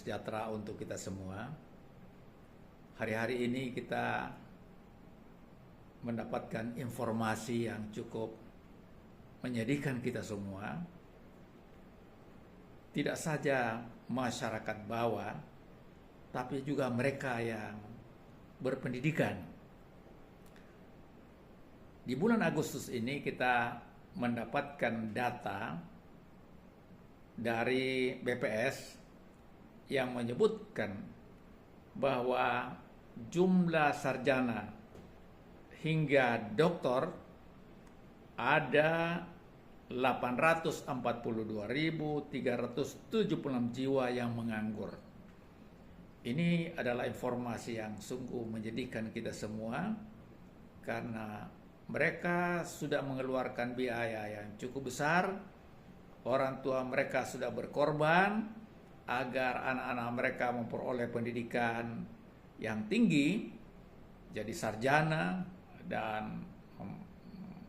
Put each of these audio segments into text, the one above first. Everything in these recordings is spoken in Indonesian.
sejahtera untuk kita semua. Hari-hari ini kita mendapatkan informasi yang cukup menyedihkan kita semua. Tidak saja masyarakat bawah, tapi juga mereka yang berpendidikan. Di bulan Agustus ini kita mendapatkan data dari BPS yang menyebutkan bahwa jumlah sarjana hingga doktor ada 842.376 jiwa yang menganggur. Ini adalah informasi yang sungguh menyedihkan kita semua karena mereka sudah mengeluarkan biaya yang cukup besar. Orang tua mereka sudah berkorban agar anak-anak mereka memperoleh pendidikan yang tinggi, jadi sarjana dan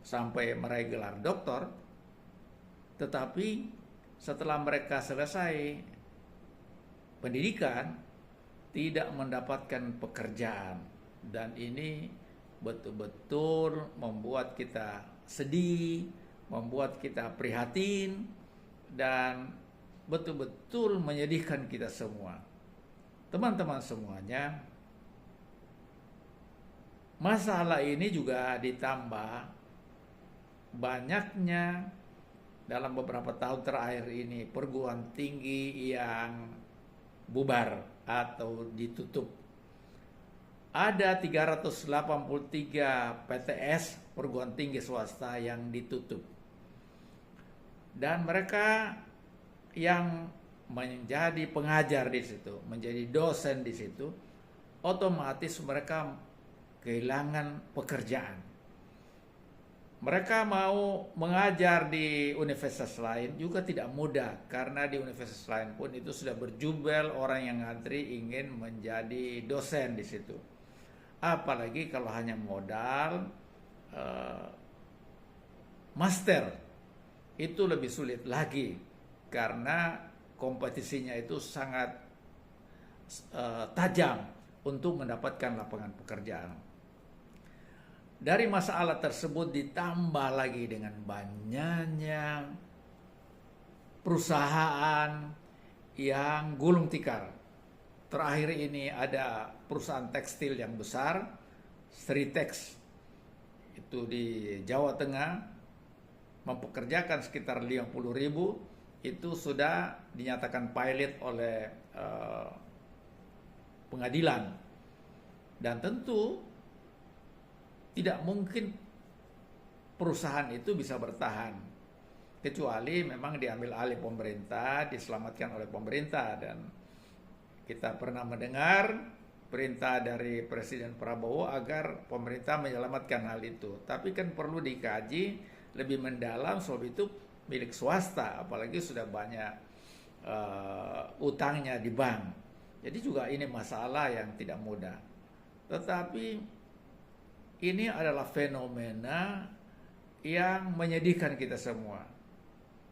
sampai meraih gelar doktor. Tetapi setelah mereka selesai pendidikan, tidak mendapatkan pekerjaan. Dan ini betul-betul membuat kita sedih, membuat kita prihatin, dan betul-betul menyedihkan kita semua. Teman-teman semuanya, masalah ini juga ditambah banyaknya dalam beberapa tahun terakhir ini perguruan tinggi yang bubar atau ditutup. Ada 383 PTS perguruan tinggi swasta yang ditutup. Dan mereka yang menjadi pengajar di situ, menjadi dosen di situ, otomatis mereka kehilangan pekerjaan. Mereka mau mengajar di universitas lain juga tidak mudah, karena di universitas lain pun itu sudah berjubel orang yang ngantri ingin menjadi dosen di situ. Apalagi kalau hanya modal master, itu lebih sulit lagi karena kompetisinya itu sangat tajam untuk mendapatkan lapangan pekerjaan. Dari masalah tersebut ditambah lagi dengan banyaknya perusahaan yang gulung tikar. Terakhir ini ada perusahaan tekstil yang besar, Sritex, itu di Jawa Tengah, mempekerjakan sekitar 50.000, itu sudah dinyatakan pilot oleh pengadilan. Dan tentu tidak mungkin perusahaan itu bisa bertahan, kecuali memang diambil alih pemerintah, diselamatkan oleh pemerintah. Dan kita pernah mendengar perintah dari Presiden Prabowo agar pemerintah menyelamatkan hal itu. Tapi kan perlu dikaji lebih mendalam, sebab itu milik swasta, apalagi sudah banyak utangnya di bank. Jadi juga ini masalah yang tidak mudah. Tetapi ini adalah fenomena yang menyedihkan kita semua.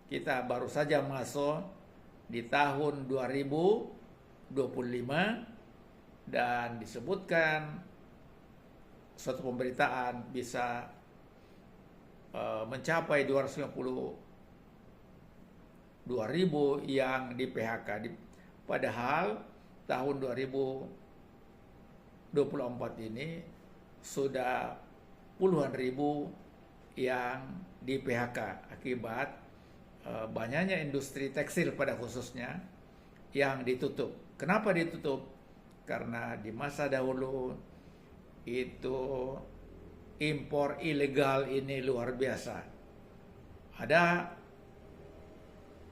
Kita baru saja masuk di tahun 2025 dan disebutkan suatu pemberitaan bisa mencapai 252.000 yang di PHK. Padahal tahun 2024 ini sudah puluhan ribu yang di PHK akibat banyaknya industri tekstil pada khususnya yang ditutup. Kenapa ditutup? Karena di masa dahulu itu impor ilegal ini luar biasa. Ada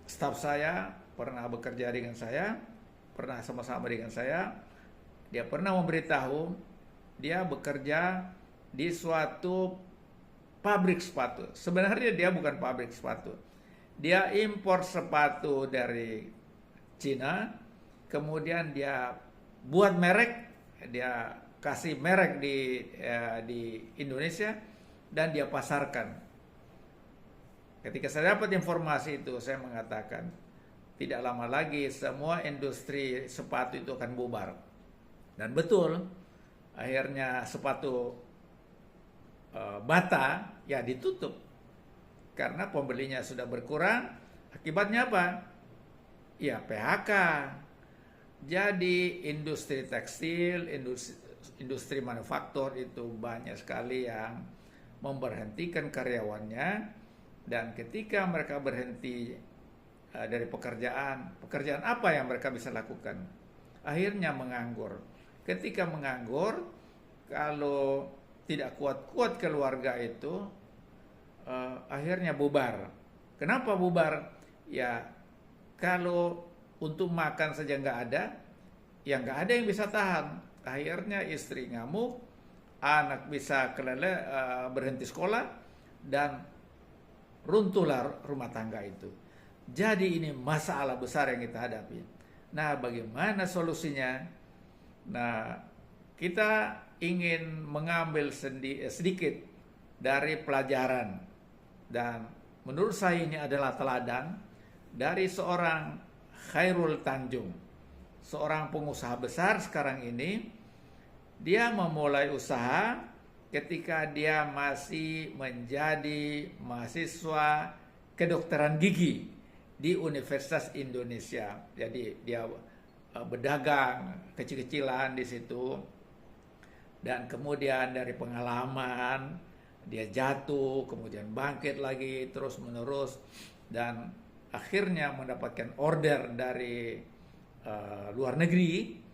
staf saya pernah bekerja dengan saya, pernah sama-sama dengan saya. Dia pernah memberitahu dia bekerja di suatu pabrik sepatu. Sebenarnya dia bukan pabrik sepatu. Dia impor sepatu dari Cina, kemudian dia buat merek, dia kasih merek di Indonesia dan dia pasarkan. Ketika saya dapat informasi itu, saya mengatakan, tidak lama lagi semua industri sepatu itu akan bubar. Dan betul, akhirnya sepatu bata ya ditutup karena pembelinya sudah berkurang. Akibatnya apa? Ya PHK. Jadi industri tekstil, industri manufaktur itu banyak sekali yang memberhentikan karyawannya, dan ketika mereka berhenti dari pekerjaan apa yang mereka bisa lakukan? Akhirnya menganggur. Ketika menganggur, kalau tidak kuat-kuat keluarga itu, akhirnya bubar. Kenapa bubar? Ya kalau untuk makan saja nggak ada, ya nggak ada yang bisa tahan. Akhirnya istri ngamuk, anak bisa berhenti sekolah, dan runtuhlah rumah tangga itu. Jadi ini masalah besar yang kita hadapi. Nah, bagaimana solusinya? Nah, kita ingin mengambil sedikit dari pelajaran, dan menurut saya ini adalah teladan dari seorang Khairul Tanjung, seorang pengusaha besar sekarang ini. Dia memulai usaha ketika dia masih menjadi mahasiswa kedokteran gigi di Universitas Indonesia. Jadi dia berdagang kecil-kecilan di situ, dan kemudian dari pengalaman dia jatuh, kemudian bangkit lagi terus menerus, dan akhirnya mendapatkan order dari luar negeri